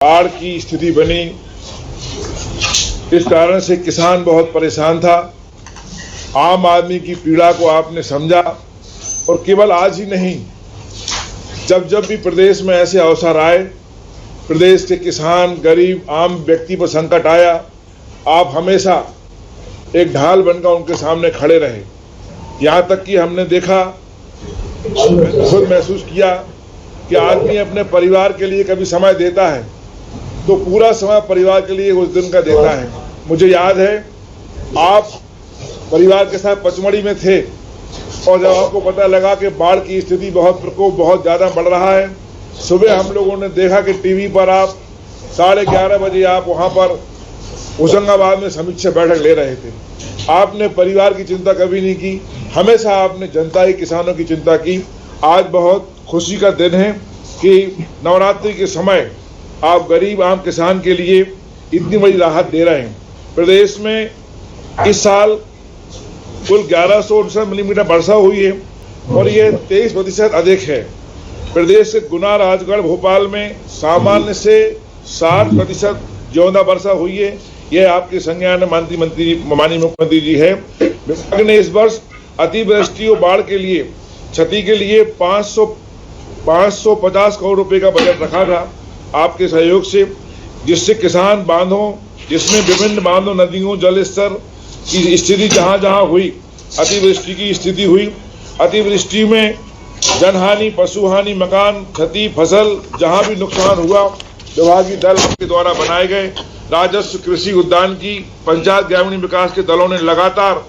बाढ़ की स्थिति बनी, इस कारण से किसान बहुत परेशान था। आम आदमी की पीड़ा को आपने समझा और केवल आज ही नहीं, जब जब भी प्रदेश में ऐसे अवसर आए, प्रदेश के किसान, गरीब, आम व्यक्ति पर संकट आया, आप हमेशा एक ढाल बनकर उनके सामने खड़े रहे। यहाँ तक कि हमने देखा, खुद महसूस किया कि आदमी अपने परिवार के लिए कभी समय देता है तो पूरा समय परिवार के लिए उस दिन का देता है। मुझे याद है, आप परिवार के साथ पचमढ़ी में थे और जब आपको पता लगा कि बाढ़ की स्थिति प्रकोप बहुत ज़्यादा बढ़ रहा है, सुबह हम लोगों ने देखा कि टीवी पर आप 11:30 बजे आप वहाँ पर होशंगाबाद में समीक्षा बैठक ले रहे थे। आपने परिवार की चिंता कभी नहीं की, हमेशा आपने जनता ही किसानों की चिंता की। आज बहुत खुशी का दिन है कि नवरात्रि के समय आप गरीब आम किसान के लिए इतनी बड़ी राहत दे रहे हैं। प्रदेश में इस साल कुल 1169 मिलीमीटर वर्षा हुई है और ये 23% अधिक है। प्रदेश के गुना, राजगढ़, भोपाल में सामान्य से 60% ज्यादा वर्षा हुई है। यह आपके संज्ञान माननीय मुख्यमंत्री जी है। विभाग ने इस वर्ष अतिवृष्टि और बाढ़ के लिए क्षति के लिए 550 करोड़ रुपए का बजट रखा था आपके सहयोग से, जिससे किसान बांधों, जिसमें विभिन्न बांधों, नदियों, जल स्तर की स्थिति जहां जहां हुई, अतिवृष्टि की स्थिति हुई, अतिवृष्टि में जनहानि, पशुहानि, मकान क्षति, फसल जहां भी नुकसान हुआ, विभागीय दल के द्वारा बनाए गए राजस्व, कृषि, उद्यान की, पंचायत ग्रामीण विकास के दलों ने लगातार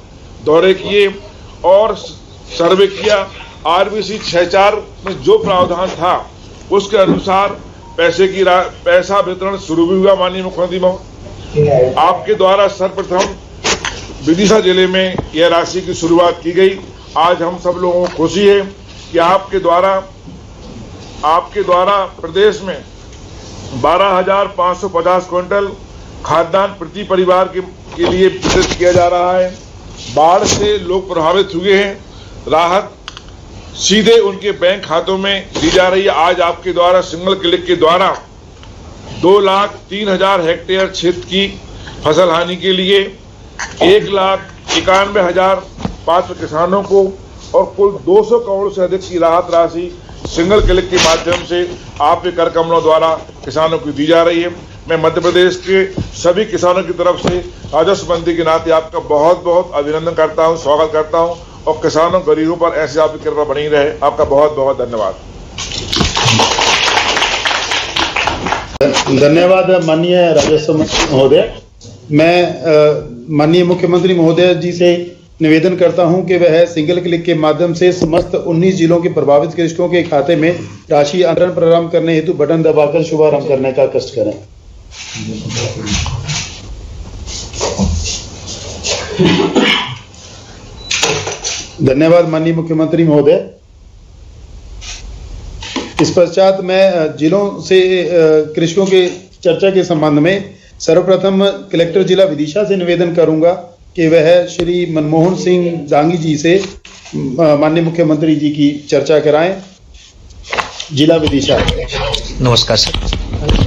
दौरे किए और सर्वे किया। RBC 64 में जो प्रावधान था उसके अनुसार पैसा वितरण शुरू भी हुआ। माननीय मुख्यमंत्री महोदय, आपके द्वारा सर्वप्रथम विदिशा जिले में यह राशि की शुरुआत की गई। आज हम सब लोगों को खुशी है कि आपके द्वारा प्रदेश में 12,550 क्विंटल खाद्यान्न प्रति परिवार के लिए वितरित किया जा रहा है। बाढ़ से लोग प्रभावित हुए हैं, राहत सीधे उनके बैंक खातों में दी जा रही है। आज आपके द्वारा सिंगल क्लिक के द्वारा 2,03,000 हेक्टेयर क्षेत्र की फसल हानि के लिए 1,91,000 पात्र किसानों को और कुल 200 करोड़ से अधिक की राहत राशि सिंगल क्लिक के माध्यम से आपके कर कमलों द्वारा किसानों को दी जा रही है। मैं मध्य प्रदेश के सभी किसानों की तरफ से राजस्व मंत्री के नाते आपका बहुत बहुत अभिनंदन करता हूं, स्वागत करता हूं और किसानों, गरीबों पर ऐसे आपकी कृपा बनी रहे। आपका बहुत बहुत धन्यवाद। धन्यवाद माननीय राजस्व मंत्री महोदय। मैं माननीय मुख्यमंत्री महोदय जी से निवेदन करता हूं कि वह सिंगल क्लिक के माध्यम से समस्त 19 जिलों के प्रभावित कृषकों के खाते में राशि अंतरण प्रारंभ करने हेतु बटन दबाकर शुभारंभ करने का कष्ट करें। धन्यवाद माननीय मुख्यमंत्री महोदय। इस पश्चात मैं जिलों से कृषकों के चर्चा के संबंध में सर्वप्रथम कलेक्टर जिला विदिशा से निवेदन करूंगा कि वह श्री मनमोहन सिंह दांगी जी से माननीय मुख्यमंत्री जी की चर्चा कराएं। जिला विदिशा। नमस्कार सर।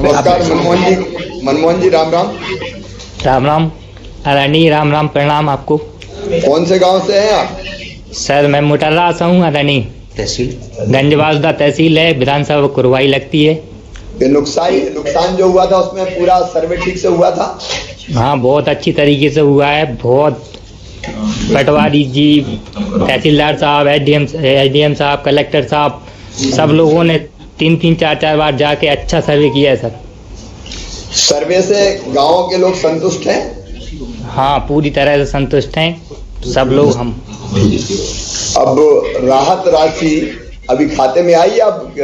नमस्कार मनमोहन जी, राम राम। राम राम आदरणीय, राम राम, प्रणाम आपको। कौन से गांव से हैं आप? सर मैं मुटर्रा से हूँ आदरणीय। तहसील गंजबासुदा तहसील है, विधानसभा कुरवाई लगती है। ये नुकसान जो हुआ था उसमें पूरा सर्वे ठीक से हुआ था? हाँ, बहुत अच्छी तरीके से हुआ है। बहुत पटवारी जी, तहसीलदार साहब, एसडीएम साहब, कलेक्टर साहब, सब लोगों ने 3-3, 4-4 बार जाके अच्छा सर्वे किया है सर। सर्वे से गाँव के लोग संतुष्ट हैं? हाँ, पूरी तरह से संतुष्ट हैं सब लोग। हम अब राहत राशि अभी खाते में आई, अब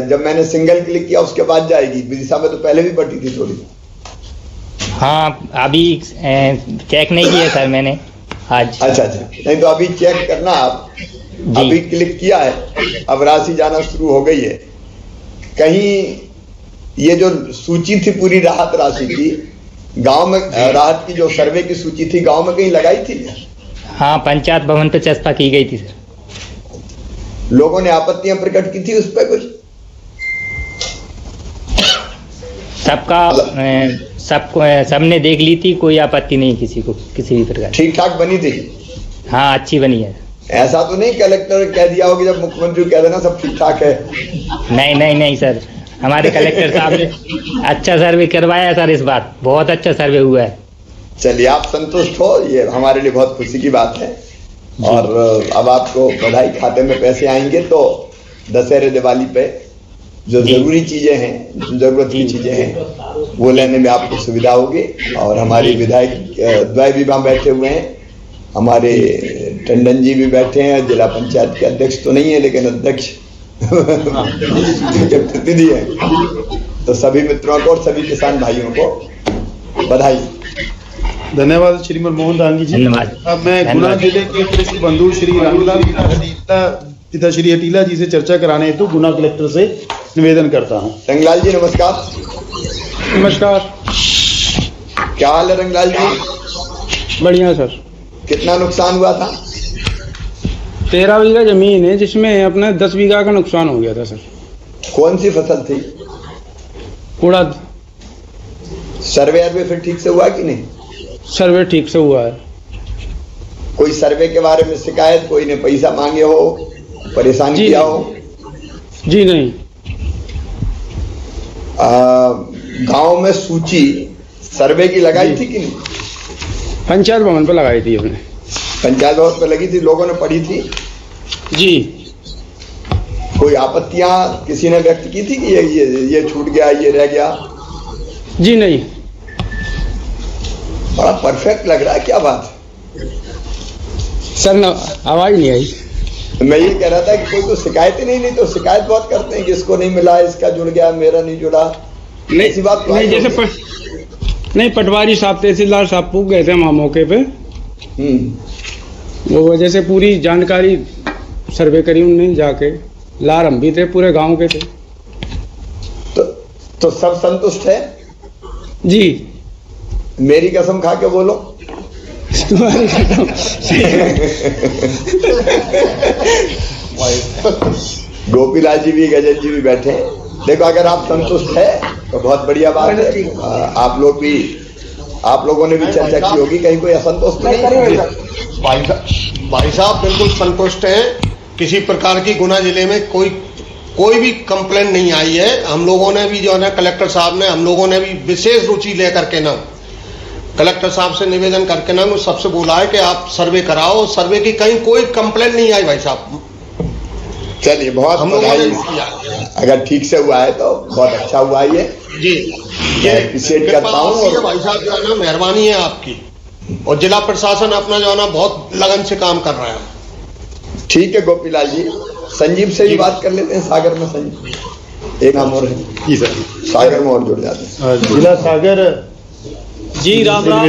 जब मैंने सिंगल क्लिक किया उसके बाद जाएगी? विदिशा में तो पहले भी बटी थी थोड़ी। हाँ, अभी चेक नहीं किया सर मैंने आज। अच्छा, नहीं तो अभी चेक करना आप। अभी क्लिक किया है, अब राशि जाना शुरू हो गई है। कहीं ये जो सूची थी पूरी राहत राशि की, गांव में राहत की जो सर्वे की सूची थी गांव में कहीं लगाई थी? हाँ, पंचायत भवन पे चस्पा की गई थी सर। लोगों ने आपत्तियां प्रकट की थी उस पर कुछ? सबने देख ली थी, कोई आपत्ति नहीं किसी को किसी भी प्रकार। ठीक ठाक बनी थी? हाँ, अच्छी बनी है। ऐसा तो नहीं कलेक्टर कह दिया होगा जब मुख्यमंत्री कह देना सब ठीक ठाक है? नहीं सर, हमारे कलेक्टर साहब ने अच्छा सर्वे करवाया सर, इस बार बहुत अच्छा सर्वे हुआ है। चलिए, आप संतुष्ट हो, ये हमारे लिए बहुत खुशी की बात है। और अब आपको बधाई खाते में पैसे आएंगे तो दशहरे दिवाली पे जो जरूरी चीजें हैं, जो जरूरत की चीजें हैं, वो लेने में आपको सुविधा होगी। और हमारे विधायक द्वय भी वहां बैठे हुए हैं, हमारे टंडन जी भी बैठे हैं, जिला पंचायत के अध्यक्ष तो नहीं है लेकिन अध्यक्ष प्रतिनिधि है। तो सभी मित्रों को और सभी किसान भाइयों को बधाई। धन्यवाद श्री मनमोहन दांगी जी। धन्यवाद। अब मैं गुना जिले के कृषि बंधु श्री रामलाल पिता श्री हटीला जी से चर्चा कराने हेतु गुना कलेक्टर से निवेदन करता हूँ। रंगलाल जी नमस्कार। नमस्कार। क्या हाल है रंगलाल जी? बढ़िया सर। कितना नुकसान हुआ था? 13 बीघा जमीन है जिसमें अपना 10 बीघा का नुकसान हो गया था सर। कौन सी फसल थी? उड़द। सर्वे फिर ठीक से हुआ कि नहीं? सर्वे ठीक से हुआ है। कोई सर्वे के बारे में शिकायत, कोई ने पैसा मांगे हो, परेशान किया हो? जी नहीं। गांव में सूची सर्वे की लगाई थी कि नहीं? पंचायत भवन पर लगाई थी हमने। पंचायत भवन पर लगी थी, लोगों ने पढ़ी थी? जी। कोई आपत्तियां किसी ने व्यक्त की थी कि ये छूट गया, ये रह गया? जी नहीं। बड़ा परफेक्ट लग रहा है, क्या बात सर? आवाज नहीं आई। मैं ये कह रहा था कि कोई तो शिकायत ही नहीं तो शिकायत बहुत करते हैं कि इसको नहीं मिला, इसका जुड़ गया, मेरा नहीं जुड़ा। नहीं, ऐसी बात नहीं जैसे नहीं, पटवारी साहब तहसीलदार साहब पूछ गए थे वहां मौके पे। वो वजह से पूरी जानकारी सर्वे करी उन्होंने जाके। लार हम भी थे, पूरे गांव के थे। तो सब संतुष्ट है? जी। मेरी कसम खा के बोलो। तुम्हारी कसम। गोपीलाल जी भी, गजन जी भी बैठे हैं। देखो, अगर आप संतुष्ट है तो बहुत बढ़िया बात है। आप लोगों ने भी चर्चा की होगी, कहीं कोई असंतोष तो नहीं? भाई साहब बिल्कुल संतुष्ट हैं। किसी प्रकार की गुना जिले में कोई भी कंप्लेंट नहीं आई है। हम लोगों ने भी जो है ना, कलेक्टर साहब ने, हम लोगों ने भी विशेष रुचि लेकर के ना कलेक्टर साहब से निवेदन करके ना मुझे सबसे बोला है कि आप सर्वे कराओ। सर्वे की कहीं कोई कंप्लेंट नहीं आई भाई साहब। चलिए, बहुत हम लोगों ने बधाई। अगर ठीक से हुआ है तो बहुत अच्छा हुआ है। जी, ये अप्रिशिएट करता हूँ। और भाई साहब जो है ना, मेहरबानी है आपकी। और जिला प्रशासन अपना जो है ना बहुत लगन से काम कर रहा है। ठीक है गोपीलाल जी, संजीव से भी बात कर लेते हैं। सागर में संजीव, एक नाम और है जी सर, सागर में और जुड़ जाते हैं। जिला सागर जी। राम राम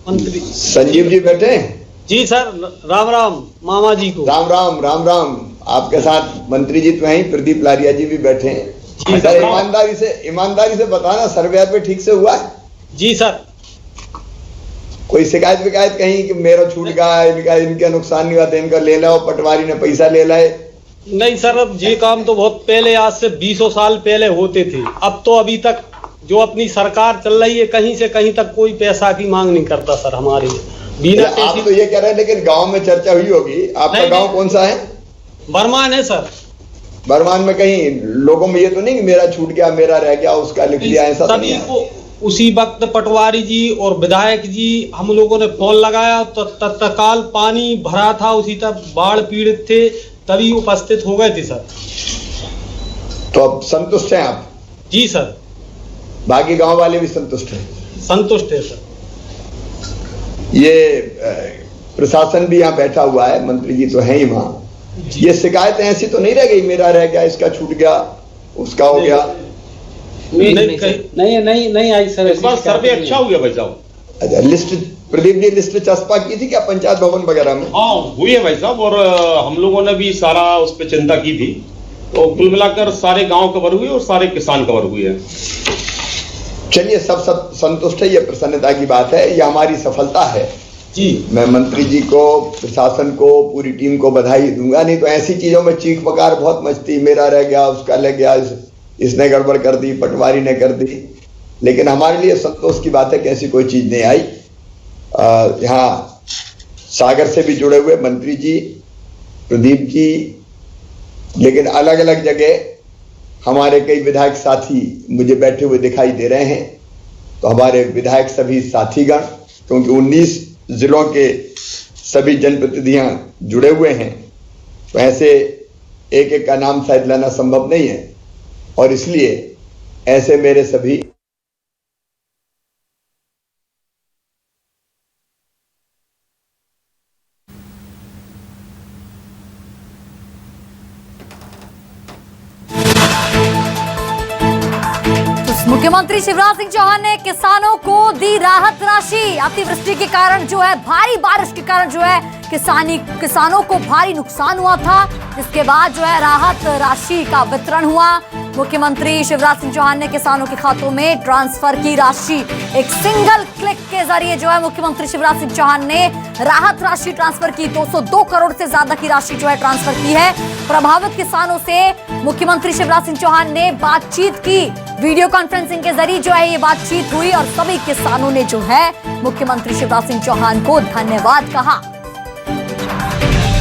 मंत्री। संजीव जी बैठे हैं? जी सर, राम राम मामा जी को। राम राम राम राम। आपके साथ मंत्री जी तो हैं, प्रदीप लारिया जी भी बैठे हैं। जी सर, ईमानदारी से बताना, सर्वे पे ठीक से हुआ है? जी सर। कोई शिकायत विकायत कहीं कि मेरा छूट गया, इनका नुकसान नहीं हुआ था, इनका ले लो, पटवारी ने पैसा ले लाए? नहीं सर, अब ये काम तो बहुत पहले, आज से 20 साल पहले होते थे। अब तो अभी तक जो अपनी सरकार चल रही है, कहीं से कहीं तक कोई पैसा की मांग नहीं करता सर हमारे बिना। आप तो ये कह रहे हैं, लेकिन गांव में चर्चा हुई होगी। आपका गांव कौन सा है? बरमान है सर। बरमान में कहीं लोगों में ये तो नहीं कि मेरा छूट गया, मेरा रह गया, उसका लिख लिया, ऐसा तो नहीं है? उसी वक्त पटवारी जी और विधायक जी, हम लोगों ने फोन लगाया तो तत्काल पानी भरा था, उसी तक बाढ़ पीड़ित थे, तभी उपस्थित हो गए थे सर। तो अब संतुष्ट हैं आप? जी सर। बाकी गांव वाले भी संतुष्ट हैं? संतुष्ट है सर। ये प्रशासन भी यहाँ बैठा हुआ है, मंत्री जी तो हैं ही वहां। ये शिकायतें ऐसी तो नहीं रह गई, मेरा रह गया, इसका छूट गया, उसका हो गया? नहीं आई सर। इस बार सर्वे अच्छा हो गया भाई साहब। अच्छा, लिस्ट प्रदीप जी लिस्ट चस्पा की थी क्या पंचायत भवन वगैरह में? हाँ हुई है भाई साहब, और हम लोगों ने भी सारा उस पर चिंता की थी। तो कुल मिलाकर सारे गांव कवर हुए और सारे किसान कवर हुए हैं। चलिए, सब संतुष्ट है, ये प्रसन्नता की बात है, ये हमारी सफलता है जी। मैं मंत्री जी को, प्रशासन को, पूरी टीम को बधाई दूंगा। नहीं तो ऐसी चीजों में चीख पकार बहुत मचती, मेरा रह गया, उसका ले गया, इसने गड़बड़ कर दी, पटवारी ने कर दी। लेकिन हमारे लिए संतोष की बात है कि ऐसी कोई चीज नहीं आई। यहाँ सागर से भी जुड़े हुए मंत्री जी, प्रदीप जी, लेकिन अलग अलग जगह हमारे कई विधायक साथी मुझे बैठे हुए दिखाई दे रहे हैं। तो हमारे विधायक सभी साथीगण, क्योंकि 19 जिलों के सभी जनप्रतिनिधियां जुड़े हुए हैं, तो ऐसे एक एक का नाम शायद लेना संभव नहीं है, और इसलिए ऐसे मेरे सभी मुख्यमंत्री शिवराज सिंह चौहान ने किसानों को दी राहत राशि। अतिवृष्टि के कारण जो है, भारी बारिश के कारण जो है किसानों को भारी नुकसान हुआ था, जिसके बाद जो है राहत राशि का वितरण हुआ। मुख्यमंत्री शिवराज सिंह चौहान ने किसानों के खातों में ट्रांसफर की राशि। एक सिंगल क्लिक के जरिए जो है मुख्यमंत्री शिवराज सिंह चौहान ने राहत राशि ट्रांसफर की। 202 करोड़ से ज्यादा की राशि जो है ट्रांसफर की है। प्रभावित किसानों से मुख्यमंत्री शिवराज सिंह चौहान ने बातचीत की। वीडियो कॉन्फ्रेंसिंग के जरिए जो है ये बातचीत हुई और सभी किसानों ने जो है मुख्यमंत्री शिवराज सिंह चौहान को धन्यवाद कहा।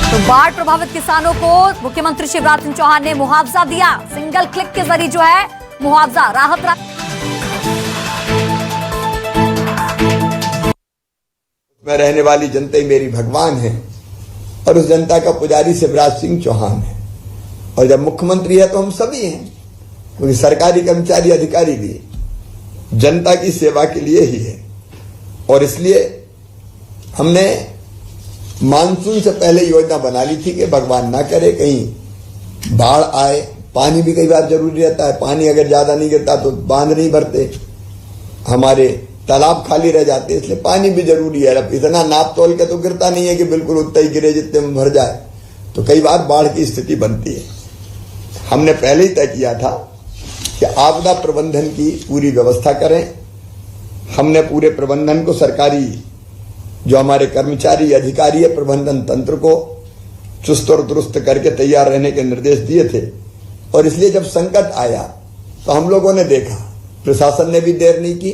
तो बाढ़ प्रभावित किसानों को मुख्यमंत्री शिवराज सिंह चौहान ने मुआवजा दिया। सिंगल क्लिक के जरिए जो है मुआवजा राहत में रहने वाली जनता ही मेरी भगवान है, और उस जनता का पुजारी शिवराज सिंह चौहान है। और जब मुख्यमंत्री है तो हम सभी हैं, क्योंकि सरकारी कर्मचारी अधिकारी भी जनता की सेवा के लिए ही है। और इसलिए हमने मानसून से पहले योजना बना ली थी कि भगवान ना करे कहीं बाढ़ आए। पानी भी कई बार जरूरी रहता है, पानी अगर ज्यादा नहीं गिरता तो बांध नहीं भरते, हमारे तालाब खाली रह जाते, इसलिए पानी भी जरूरी है। अब इतना नाप तोल के तो गिरता नहीं है कि बिल्कुल उतना ही गिरे जितने में भर जाए, तो कई बार बाढ़ की स्थिति बनती है। हमने पहले ही तय किया था कि आपदा प्रबंधन की पूरी व्यवस्था करें। हमने पूरे प्रबंधन को, सरकारी जो हमारे कर्मचारी अधिकारी है, प्रबंधन तंत्र को चुस्त और दुरुस्त करके तैयार रहने के निर्देश दिए थे। और इसलिए जब संकट आया तो हम लोगों ने देखा, प्रशासन ने भी देर नहीं की,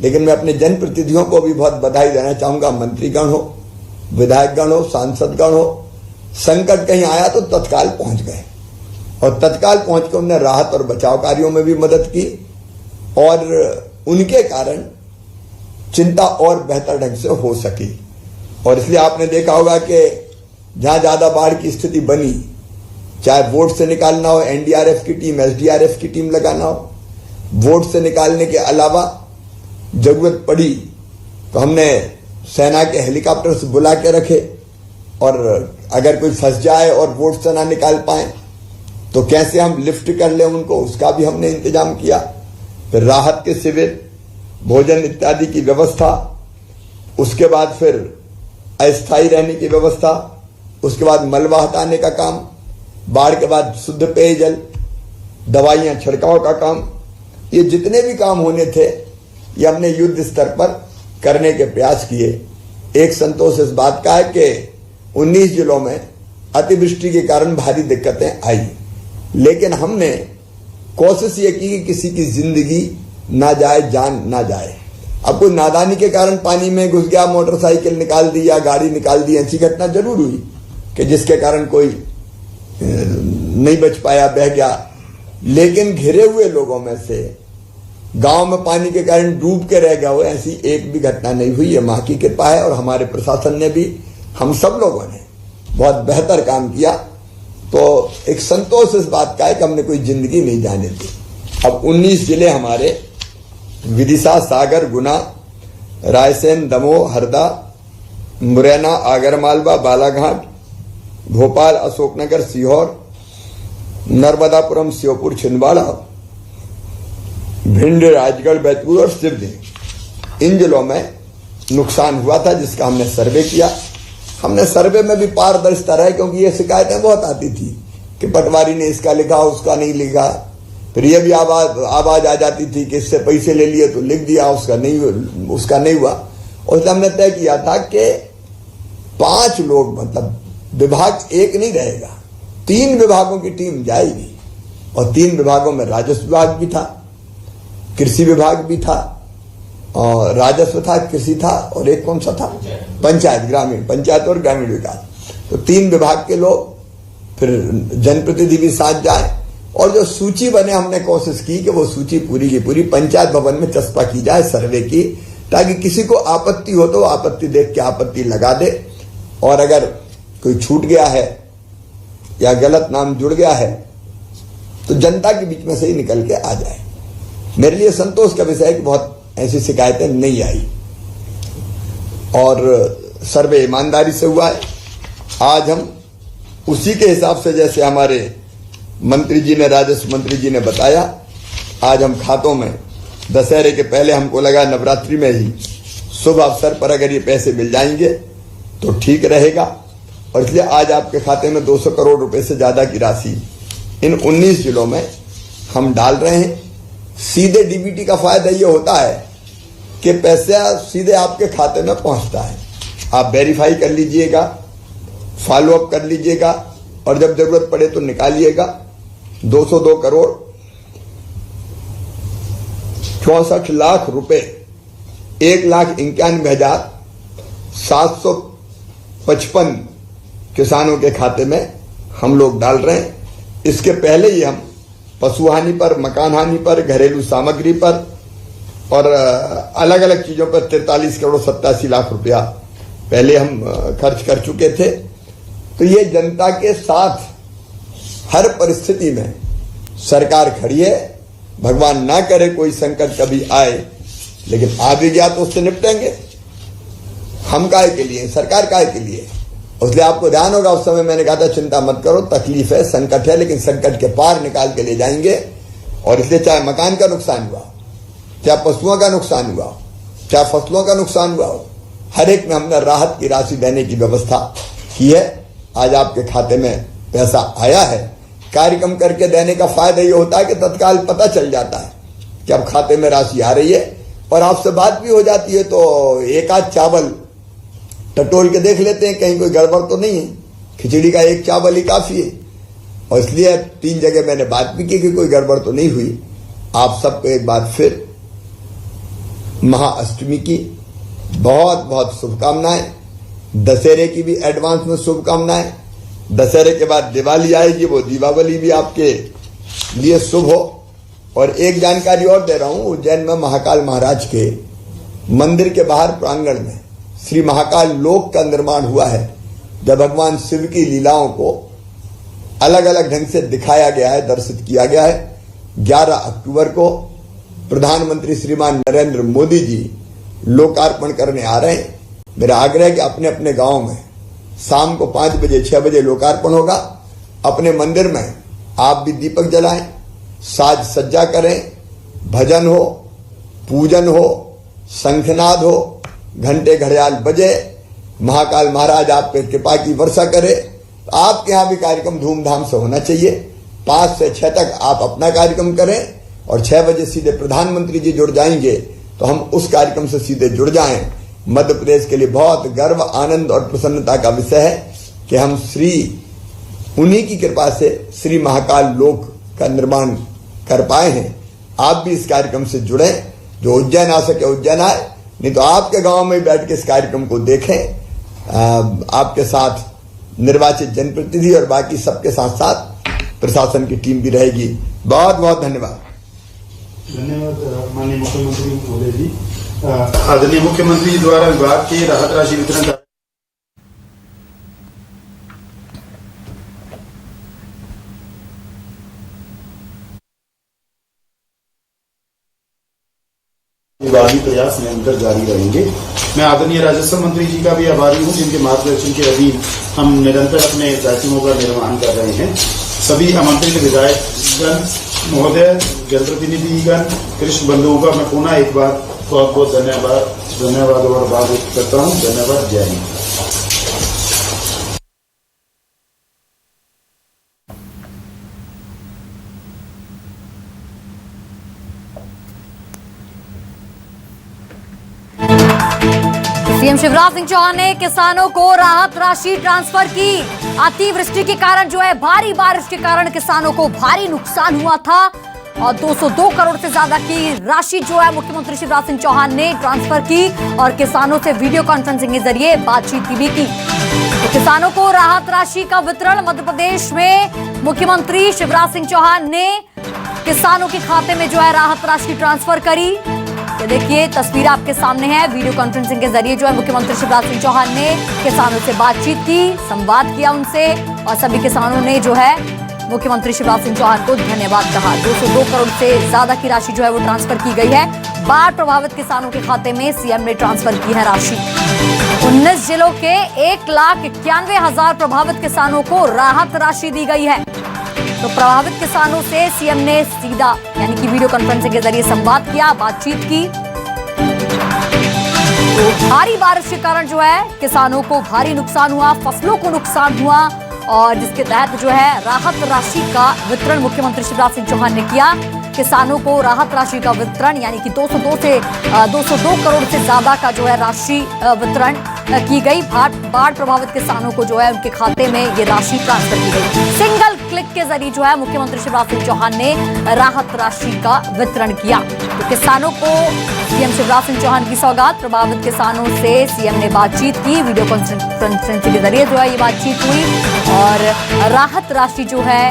लेकिन मैं अपने जनप्रतिनिधियों को भी बहुत बधाई देना चाहूंगा। मंत्रीगण हो, विधायकगण हो, सांसदगण हो, संकट कहीं आया तो तत्काल पहुंच गए, और तत्काल पहुंच कर उन्होंने राहत और बचाव कार्यों में भी मदद की, और उनके कारण चिंता और बेहतर ढंग से हो सकी। और इसलिए आपने देखा होगा कि जहां ज्यादा बाढ़ की स्थिति बनी, चाहे वोट से निकालना हो, एनडीआरएफ की टीम, एसडीआरएफ की टीम लगाना हो, वोट से निकालने के अलावा जरूरत पड़ी तो हमने सेना के हेलीकॉप्टर्स बुला के रखे, और अगर कोई फंस जाए और वोट से ना निकाल पाए तो कैसे हम लिफ्ट कर लें उनको, उसका भी हमने इंतजाम किया। फिर राहत के शिविर, भोजन इत्यादि की व्यवस्था, उसके बाद फिर अस्थायी रहने की व्यवस्था, उसके बाद मलबा हटाने का काम, बाढ़ के बाद शुद्ध पेयजल, दवाइयां छिड़काव का काम, ये जितने भी काम होने थे ये हमने युद्ध स्तर पर करने के प्रयास किए। एक संतोष इस बात का है कि 19 जिलों में अतिवृष्टि के कारण भारी दिक्कतें आई, लेकिन हमने कोशिश ये की कि किसी की जिंदगी ना जाए, जान ना जाए। अब कोई नादानी के कारण पानी में घुस गया, मोटरसाइकिल निकाल दी या गाड़ी निकाल दी, ऐसी घटना जरूर हुई कि जिसके कारण कोई नहीं बच पाया, बह गया। लेकिन घिरे हुए लोगों में से गांव में पानी के कारण डूब के रह गया हो, ऐसी एक भी घटना नहीं हुई। ये मां की कृपा है, और हमारे प्रशासन ने भी, हम सब लोगों ने बहुत बेहतर काम किया। तो एक संतोष इस बात का है कि हमने कोई जिंदगी नहीं जाने दी। अब 19 जिले हमारे, विदिशा, सागर, गुना, रायसेन, दमोह, हरदा, मुरैना, आगरमालवा, बालाघाट, भोपाल, अशोकनगर, सीहोर, नर्मदापुरम, श्योपुर, छिंदवाड़ा, भिंड, राजगढ़, बैतूल और सिवनी, इन जिलों में नुकसान हुआ था, जिसका हमने सर्वे किया। हमने सर्वे में भी पारदर्शिता रही, क्योंकि ये शिकायतें बहुत आती थी कि पटवारी ने इसका लिखा, उसका नहीं लिखा। फिर ये भी आवाज आ जाती थी कि इससे पैसे ले लिए तो लिख दिया, उसका नहीं हुआ। और इसलिए हमने तय किया था कि 5 लोग, मतलब विभाग एक नहीं रहेगा, 3 विभागों की टीम जाएगी, और 3 विभागों में राजस्व विभाग भी था, कृषि विभाग भी था और राजस्व था, कृषि था और एक कौन सा था, पंचायत और ग्रामीण विकास। तो 3 विभाग के लोग, फिर जनप्रतिनिधि भी साथ जाए और जो सूची बने, हमने कोशिश की कि वो सूची पूरी की पूरी पंचायत भवन में चस्पा की जाए सर्वे की, ताकि किसी को आपत्ति हो तो आपत्ति देख के आपत्ति लगा दे, और अगर कोई छूट गया है या गलत नाम जुड़ गया है तो जनता के बीच में से ही निकल के आ जाए। मेरे लिए संतोष का विषय है कि बहुत ऐसी शिकायतें नहीं आई और सर्वे ईमानदारी से हुआ है। आज हम उसी के हिसाब से, जैसे हमारे मंत्री जी ने, राजस्व मंत्री जी ने बताया, आज हम खातों में दशहरे के पहले, हमको लगा नवरात्रि में ही शुभ अवसर पर अगर ये पैसे मिल जाएंगे तो ठीक रहेगा, और इसलिए आज आपके खाते में 200 करोड़ रुपए से ज्यादा की राशि इन 19 जिलों में हम डाल रहे हैं। सीधे डीबीटी का फायदा ये होता है कि पैसा सीधे आपके खाते में पहुंचता है। आप वेरीफाई कर लीजिएगा, फॉलो अप कर लीजिएगा और जब जरूरत पड़े तो निकालिएगा। 202 करोड़ 64 लाख रुपए 1,91,755 किसानों के खाते में हम लोग डाल रहे हैं। इसके पहले ही हम पशु हानि पर, मकान हानि पर, घरेलू सामग्री पर और अलग अलग चीजों पर 43 करोड़ 87 लाख रुपया पहले हम खर्च कर चुके थे। तो ये जनता के साथ हर परिस्थिति में सरकार खड़ी है। भगवान ना करे कोई संकट कभी आए, लेकिन आ भी गया तो उससे निपटेंगे। हम काहे के लिए, सरकार काहे के लिए। इसलिए आपको ध्यान होगा, उस समय मैंने कहा था चिंता मत करो, तकलीफ है, संकट है, लेकिन संकट के पार निकाल के ले जाएंगे। और इसलिए चाहे मकान का नुकसान हुआ, चाहे पशुओं का नुकसान हुआ, चाहे फसलों का नुकसान हुआ हो, हर एक में हमने राहत की राशि देने की व्यवस्था की है। आज आपके खाते में पैसा आया है। कार्यक्रम करके देने का फायदा ये होता है कि तत्काल पता चल जाता है कि अब खाते में राशि आ रही है, और आपसे बात भी हो जाती है तो एक आध चावल टटोल के देख लेते हैं कहीं कोई गड़बड़ तो नहीं है। खिचड़ी का एक चावल ही काफी है। और इसलिए 3 जगह मैंने बात भी की कि कोई गड़बड़ तो नहीं हुई। आप सबको एक बार फिर महाअष्टमी की बहुत बहुत शुभकामनाएं, दशहरे की भी एडवांस में शुभकामनाएं। दशहरे के बाद दिवाली आएगी, वो दीपावली भी आपके लिए शुभ हो। और एक जानकारी और दे रहा हूं, उज्जैन में महाकाल महाराज के मंदिर के बाहर प्रांगण में श्री महाकाल लोक का निर्माण हुआ है, जब भगवान शिव की लीलाओं को अलग अलग ढंग से दिखाया गया है, दर्शित किया गया है। 11 अक्टूबर को प्रधानमंत्री श्रीमान नरेंद्र मोदी जी लोकार्पण करने आ रहे हैं। मेरा आग्रह है कि अपने अपने गांव में शाम को 5 बजे 6 बजे लोकार्पण होगा। अपने मंदिर में आप भी दीपक जलाएं, साज सज्जा करें, भजन हो, पूजन हो, शंखनाद हो, घंटे घड़ियाल बजे, महाकाल महाराज आप पे कृपा की वर्षा करे। तो आपके यहां भी कार्यक्रम धूमधाम से होना चाहिए। 5 से 6 तक आप अपना कार्यक्रम करें और 6 बजे सीधे प्रधानमंत्री जी जुड़ जाएंगे तो हम उस कार्यक्रम से सीधे जुड़ जाएं। मध्य प्रदेश के लिए बहुत गर्व, आनंद और प्रसन्नता का विषय है कि हम उन्हीं की कृपा से श्री महाकाल लोक का निर्माण कर पाए हैं। आप भी इस कार्यक्रम से जुड़े। जो उज्जैन आ सके उज्जैन आए, नहीं तो आपके गांव में बैठ के इस कार्यक्रम को देखें। आपके साथ निर्वाचित जनप्रतिनिधि और बाकी सबके साथ साथ प्रशासन की टीम भी रहेगी। बहुत बहुत धन्यवाद। धन्यवाद माननीय मुख्यमंत्री महोदय जी। आदरणीय मुख्यमंत्री द्वारा विभाग के राहत राशि वितरण विभागीय प्रयास निरंतर जारी रहेंगे। मैं आदरणीय राजस्व मंत्री जी का भी आभारी हूं, जिनके मार्गदर्शन के अधीन हम निरंतर अपने कार्यक्रमों का निर्वहन कर रहे हैं। सभी आमंत्रित विधायकगण महोदय, जनप्रतिनिधिगण, कृषि बंधुओं का मैं पुनः एक बार बहुत बहुत धन्यवाद और आभार व्यक्त करता हूं। धन्यवाद। जय हिंद। सीएम शिवराज सिंह चौहान ने किसानों को राहत राशि ट्रांसफर की। अतिवृष्टि के कारण जो है भारी बारिश के कारण किसानों को भारी नुकसान हुआ था और 202 करोड़ से ज्यादा की राशि जो है मुख्यमंत्री शिवराज सिंह चौहान ने ट्रांसफर की और किसानों से वीडियो कॉन्फ्रेंसिंग के जरिए बातचीत भी की। तो किसानों को राहत राशि का वितरण मध्य प्रदेश में मुख्यमंत्री शिवराज सिंह चौहान ने किसानों के खाते में जो है राहत राशि ट्रांसफर करी। ये देखिए तस्वीर आपके सामने है। वीडियो कॉन्फ्रेंसिंग के जरिए जो है मुख्यमंत्री शिवराज सिंह चौहान ने किसानों से बातचीत की, संवाद किया उनसे और सभी किसानों ने जो है मुख्यमंत्री शिवराज सिंह चौहान को धन्यवाद कहा। 202 करोड़ से ज्यादा की राशि जो है वो ट्रांसफर की गई है। बाढ़ प्रभावित किसानों के खाते में सीएम ने ट्रांसफर की है राशि। 19 जिलों के 1,91,000 प्रभावित किसानों को राहत राशि दी गई है। तो प्रभावित किसानों से सीएम ने सीधा यानी कि वीडियो कॉन्फ्रेंसिंग के जरिए संवाद किया, बातचीत की। तो भारी बारिश के कारण जो है किसानों को भारी नुकसान हुआ, फसलों को नुकसान हुआ और जिसके तहत जो है राहत राशि का वितरण मुख्यमंत्री शिवराज सिंह चौहान ने किया। किसानों को राहत राशि का वितरण यानी कि 202 करोड़ से ज्यादा का जो है राशि वितरण की गई। बाढ़ प्रभावित किसानों को जो है उनके खाते में ये राशि ट्रांसफर की गई। सिंगल क्लिक के जरिए जो है मुख्यमंत्री शिवराज सिंह चौहान ने राहत राशि का वितरण किया। तो किसानों को सीएम शिवराज सिंह चौहान की सौगात। प्रभावित किसानों से सीएम ने बातचीत की, वीडियो कॉन्फ्रेंसिंग के जरिए जो है ये बातचीत हुई और राहत राशि जो है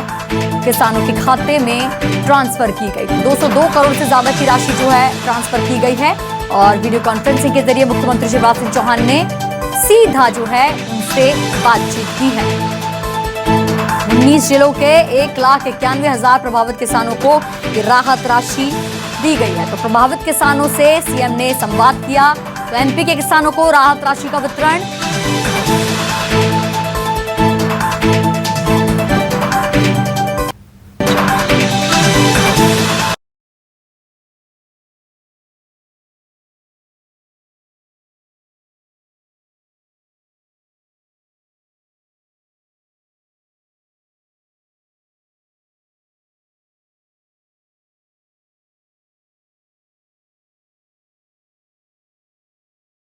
किसानों के खाते में ट्रांसफर की गई। 202 करोड़ से ज्यादा की राशि जो है ट्रांसफर की गई है और वीडियो कॉन्फ्रेंसिंग के जरिए मुख्यमंत्री शिवराज सिंह चौहान ने सीधा जो है उनसे बातचीत की है। 19 जिलों के 1,91,000 प्रभावित किसानों को ये राहत राशि दी गई है। तो प्रभावित किसानों से सीएम ने संवाद किया। तो एमपी के किसानों को राहत राशि का वितरण